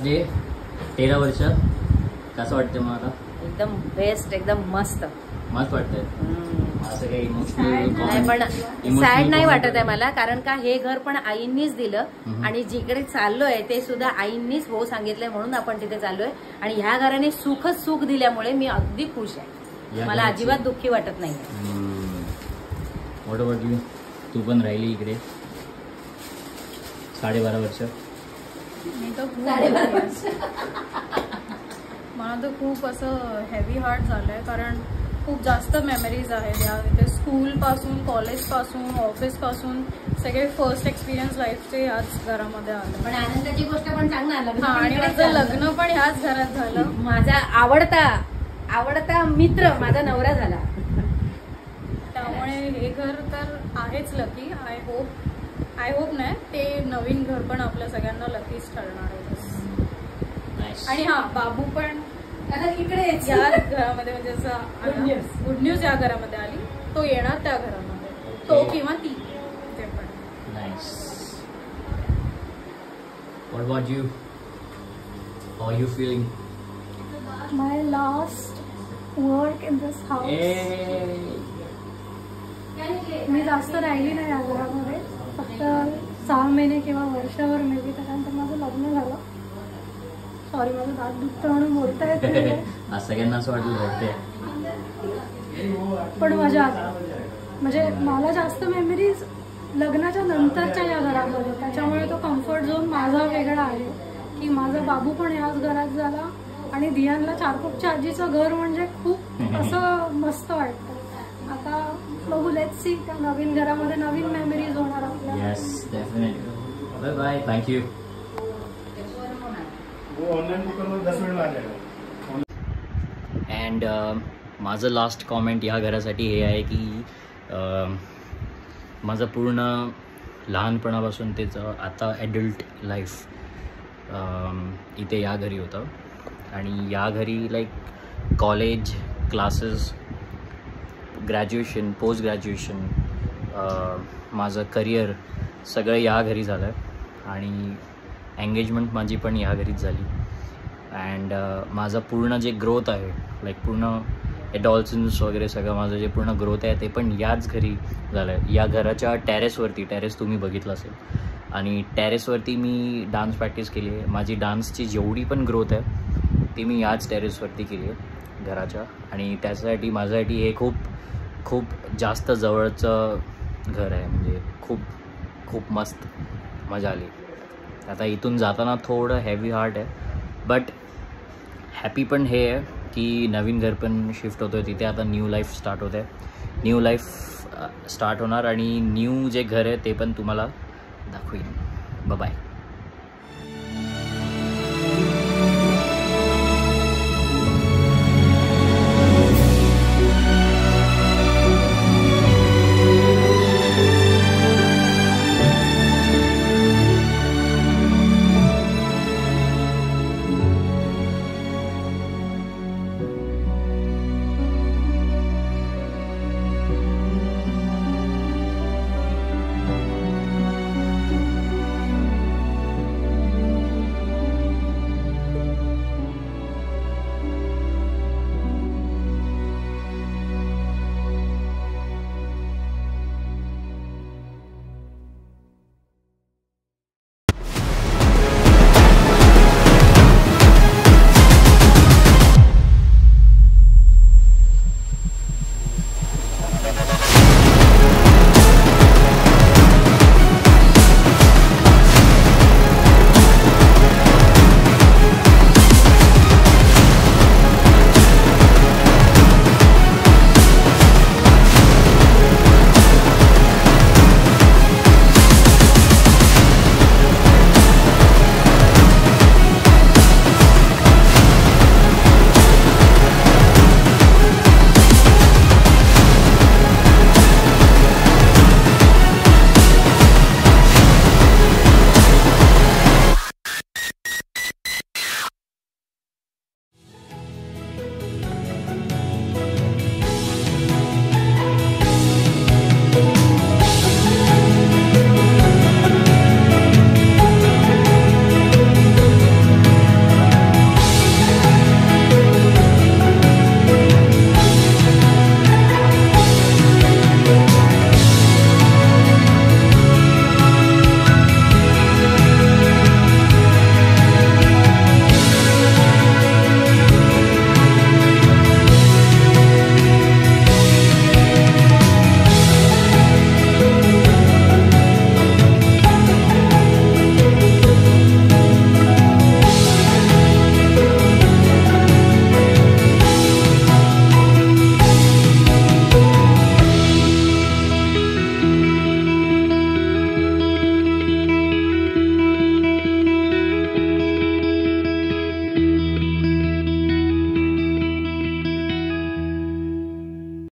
Day 13 वर्ष कसं वाटतं मग आता? एकदम बेस्ट, एकदम मस्त मस्त वाटतंय. असं काही नाही, पण सॅड नाही वाटत आहे मला, कारण का हे घर पण आईंनीच दिलं आणि जिकडे चाललोय ते सुद्धा आईंनीच हो सांगितलंय म्हणून आपण तिथे चाललोय. आणि ह्या घराने सुखच सुख दिल्यामुळे मी अगदी खुश आहे. मला अजिबात दुःखी वाटत नाही. What about you? तू पण राहिली इकडे 12.5 वर्ष. मी तर 12.5 वर्ष. मला तर खूप असं हेवी हार्ट झालंय, कारण खूप जास्त मेमरीज आहेत या इथे. स्कूलपासून, कॉलेजपासून, ऑफिसपासून सगळे फर्स्ट एक्सपिरियन्स लाईफचे ह्याच घरामध्ये आले. पण आनंदाची गोष्ट पण सांग ना. आणि माझं लग्न पण ह्याच घरात झालं. माझा आवडता मित्र माझा नवरा झाला. त्यामुळे हे घर तर आहेच लकी. आय होप नाही, ते नवीन घर पण आपल्या सगळ्यांना लकीच ठरणार आहे. आणि हा, बाबू पण इकडे या घरामध्ये, म्हणजे असं गुड न्यूज या घरामध्ये आली, तो येणार त्या घरामध्ये, तो किंवा ती, ते पण. Nice. What about you? How are you feeling? My last work in this house. मी जास्त राहिली नाही या घरामध्ये, फक्त 6 महिने किंवा वर्षभर मे बी. त्यानंतर माझं लग्न झालं. सॉरी, माझं दात दुखतं म्हणून बोलता येत नाही. सगळ्यांना असं वाटलं. पण मजा आली. म्हणजे मला जास्त मेमरीज लग्नाच्या नंतरच्या या घरामध्ये, त्याच्यामुळे तो कम्फर्ट झोन माझा वेगळा आहे. की माझा बाबू पण याच घरात झाला आणि दियानला चारकोपच्या आजीचं घर म्हणजे खूप असं मस्त वाटतं. आता बघू, लेट्स सी, त्या नवीन घरामध्ये नवीन मेमरीज होणार आपल्या. Yes, definitely. Bye bye, thank you. And माझं लास्ट कॉमेंट ह्या घरासाठी हे आहे की माझं पूर्ण लहानपणापासून त्याचं आता ॲडल्ट लाईफ इथे या घरी होतं. आणि या घरी like college, classes, graduation, post graduation, माझं करिअर सगळं या घरी झालं आहे. आणि एंगेजमेंट माझी पण या घरीच झाली. अँड माझं पूर्ण जे ग्रोथ आहे, लाईक पूर्ण एडॉल्सन्स वगैरे सगळं माझं जे पूर्ण ग्रोथ आहे ते पण याच घरी झालं आहे. या घराच्या टेरेसवरती, टेरेस तुम्ही बघितलं असेल, आणि टेरेसवरती मी डान्स प्रॅक्टिस केली आहे. माझी डान्सची जेवढी पण ग्रोथ आहे ती मी याच टेरेसवरती केली आहे घराच्या. आणि त्याच्यासाठी माझ्यासाठी हे खूप खूप जास्त जवळचं घर आहे. म्हणजे खूप खूप मस्त मजा आली. आता इथून जाताना थोडं हेवी हार्ट आहे, बट हॅपी पण हे आहे की नवीन घर पण शिफ्ट होतो आहे तिथे. आता न्यू लाईफ स्टार्ट होत आहे. न्यू लाईफ स्टार्ट होणार आणि न्यू जे घर आहे ते पण तुम्हाला दाखवीन. बाय.